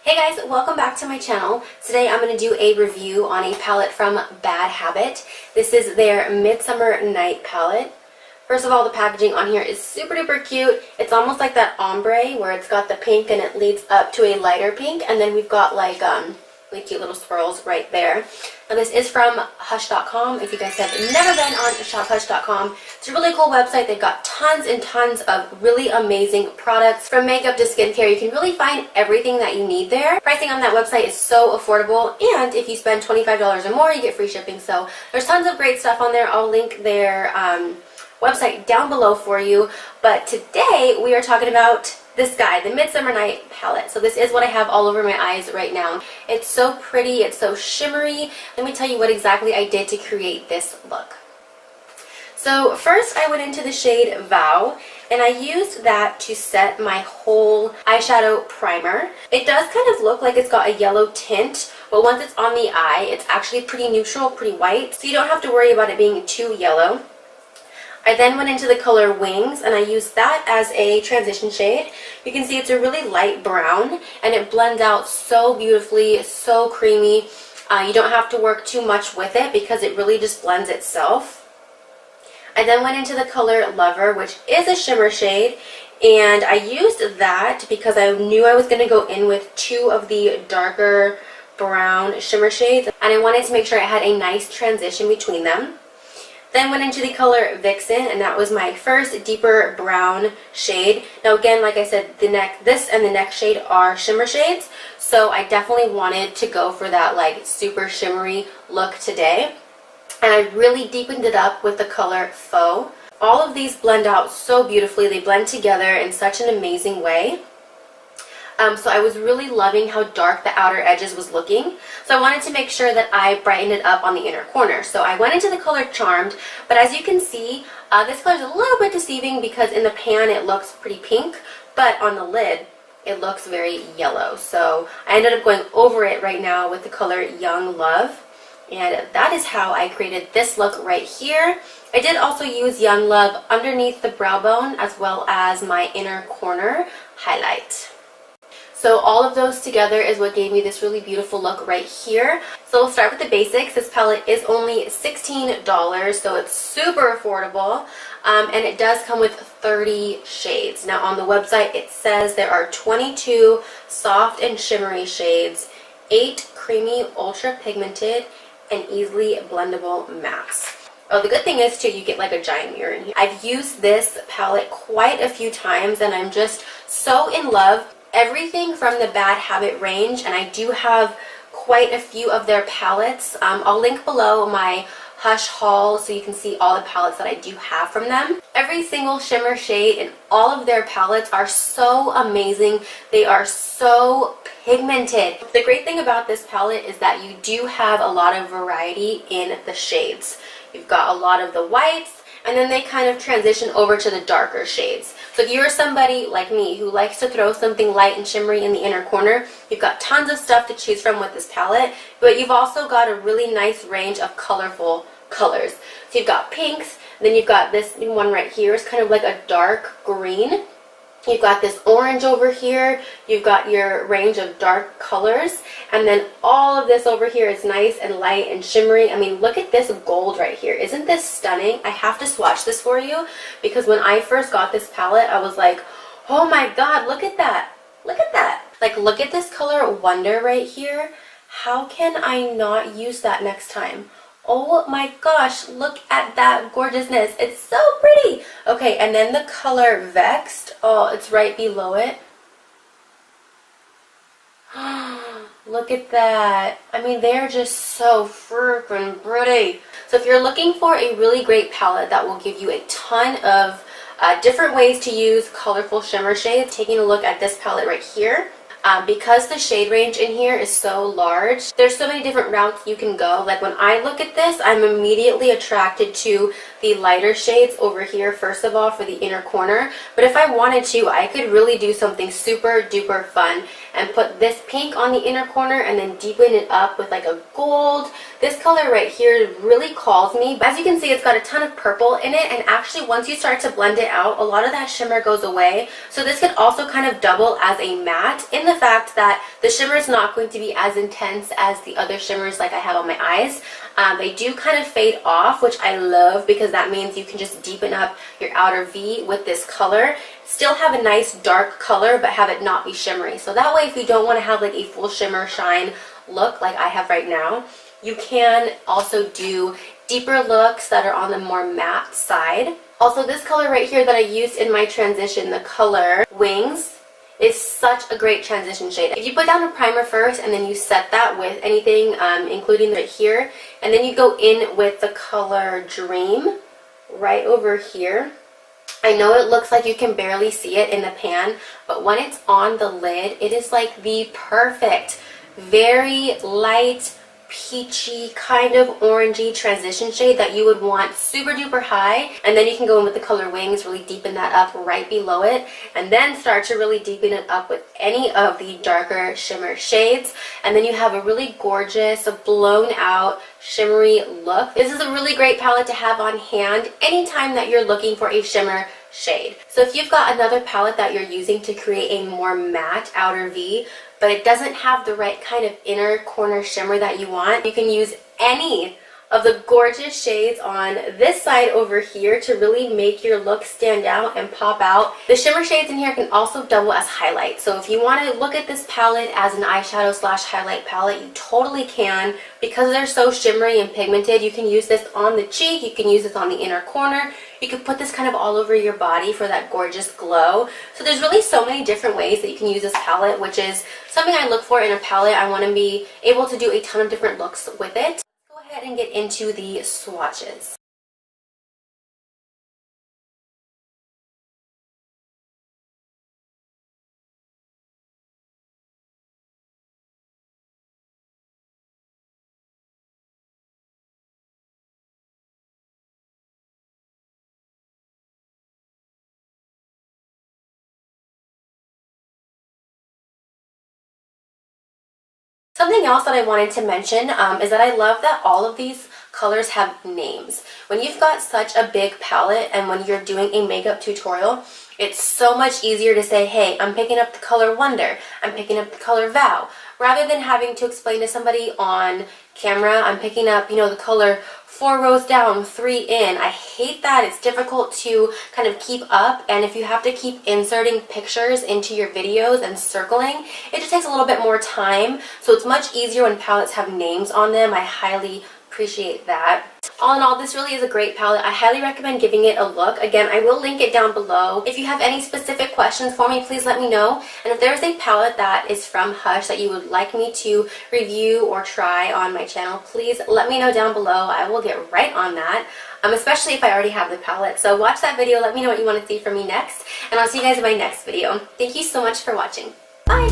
Hey guys, welcome back to my channel. Today I'm going to do a review on a palette from Bad Habit. This is their Midsummer Night palette. First of all, the packaging on here is super duper cute. It's almost like that ombre where it's got the pink and it leads up to a lighter pink, and then we've got like really cute little swirls right there. Now this is from Hush.com. If you guys have never been on shophush.com, it's a really cool website. They've got tons and tons of really amazing products. From makeup to skincare, you can really find everything that you need there. Pricing on that website is so affordable, and if you spend $25 or more, you get free shipping. So there's tons of great stuff on there. I'll link their website down below for you. But today we are talking about this guy, the Midsummer Night palette. So this is what I have all over my eyes right now. It's so pretty, it's so shimmery. Let me tell you what exactly I did to create this look. So first I went into the shade Vow, and I used that to set my whole eyeshadow primer. It does kind of look like it's got a yellow tint, but once it's on the eye, it's actually pretty neutral, pretty white, so you don't have to worry about it being too yellow. I then went into the color Wings, and I used that as a transition shade. You can see it's a really light brown, and it blends out so beautifully, so creamy. You don't have to work too much with it because it really just blends itself. I then went into the color Lover, which is a shimmer shade, and I used that because I knew I was going to go in with two of the darker brown shimmer shades, and I wanted to make sure I had a nice transition between them. Then went into the color Vixen, and that was my first deeper brown shade. Now again, like I said, this and the next shade are shimmer shades, so I definitely wanted to go for that like super shimmery look today. And I really deepened it up with the color Faux. All of these blend out so beautifully. They blend together in such an amazing way. So I was really loving how dark the outer edges was looking. So I wanted to make sure that I brightened it up on the inner corner. So I went into the color Charmed, but as you can see, this color is a little bit deceiving because in the pan it looks pretty pink, but on the lid it looks very yellow. So I ended up going over it right now with the color Young Love. And that is how I created this look right here. I did also use Young Love underneath the brow bone as well as my inner corner highlight. So all of those together is what gave me this really beautiful look right here. So we'll start with the basics. This palette is only $16, so it's super affordable. And it does come with 30 shades. Now on the website it says there are 22 soft and shimmery shades, 8 creamy ultra pigmented, and easily blendable mattes. Oh, the good thing is too, you get like a giant mirror in here. I've used this palette quite a few times and I'm just so in love. Everything from the Bad Habit range, and I do have quite a few of their palettes. I'll link below my Hush haul so you can see all the palettes that I do have from them. Every single shimmer shade in all of their palettes are so amazing. They are so pigmented. The great thing about this palette is that you do have a lot of variety in the shades. You've got a lot of the whites, and then they kind of transition over to the darker shades. So if you're somebody like me who likes to throw something light and shimmery in the inner corner, you've got tons of stuff to choose from with this palette, but you've also got a really nice range of colorful colors. So you've got pinks, then you've got this one right here. It's kind of like a dark green. You've got this orange over here. You've got your range of dark colors. And then all of this over here is nice and light and shimmery. I mean, look at this gold right here. Isn't this stunning? I have to swatch this for you because when I first got this palette, I was like, oh my god, look at that. Look at that. Like, look at this color Wonder right here. How can I not use that next time? Oh my gosh, look at that gorgeousness. It's so pretty. Okay, and then the color Vexed. Oh, it's right below it. Look at that. I mean, they're just so freaking pretty. So if you're looking for a really great palette that will give you a ton of different ways to use colorful shimmer shades, taking a look at this palette right here. Because the shade range in here is so large, there's so many different routes you can go. Like when I look at this, I'm immediately attracted to the lighter shades over here, first of all, for the inner corner. But if I wanted to, I could really do something super duper fun and put this pink on the inner corner and then deepen it up with like a gold. This color right here really calls me. As you can see, it's got a ton of purple in it, and actually once you start to blend it out, a lot of that shimmer goes away. So this could also kind of double as a matte in the fact that the shimmer is not going to be as intense as the other shimmers like I have on my eyes. They do kind of fade off, which I love because that means you can just deepen up your outer V with this color. Still have a nice dark color, but have it not be shimmery. So that way, if you don't want to have like a full shimmer shine look like I have right now, you can also do deeper looks that are on the more matte side. Also, this color right here that I used in my transition, the color Wings, is such a great transition shade. If you put down a primer first and then you set that with anything, including right here, and then you go in with the color Dream right over here. I know it looks like you can barely see it in the pan, but when it's on the lid, it is like the perfect, very light, peachy, kind of orangey transition shade that you would want super duper high. And then you can go in with the color Wings, really deepen that up right below it, and then start to really deepen it up with any of the darker shimmer shades. And then you have a really gorgeous, blown out, shimmery look. This is a really great palette to have on hand anytime that you're looking for a shimmer shade. So if you've got another palette that you're using to create a more matte outer V, but it doesn't have the right kind of inner corner shimmer that you want, you can use any of the gorgeous shades on this side over here to really make your look stand out and pop out. The shimmer shades in here can also double as highlights. So if you want to look at this palette as an eyeshadow slash highlight palette, you totally can. Because they're so shimmery and pigmented, you can use this on the cheek, you can use this on the inner corner, you can put this kind of all over your body for that gorgeous glow. So there's really so many different ways that you can use this palette, which is something I look for in a palette. I want to be able to do a ton of different looks with it. Go ahead and get into the swatches. Something else that I wanted to mention is that I love that all of these colors have names. When you've got such a big palette and when you're doing a makeup tutorial, it's so much easier to say, hey, I'm picking up the color Wonder, I'm picking up the color Vow, rather than having to explain to somebody on camera, I'm picking up, the color 4 rows down, 3 in. I hate that. It's difficult to kind of keep up, and if you have to keep inserting pictures into your videos and circling, it just takes a little bit more time. So it's much easier when palettes have names on them. I highly appreciate that. All in all, this really is a great palette. I highly recommend giving it a look. Again, I will link it down below. If you have any specific questions for me, please let me know. And if there's a palette that is from Hush that you would like me to review or try on my channel, please let me know down below. I will get right on that. Especially if I already have the palette. So watch that video, let me know what you want to see from me next, and I'll see you guys in my next video. Thank you so much for watching. Bye!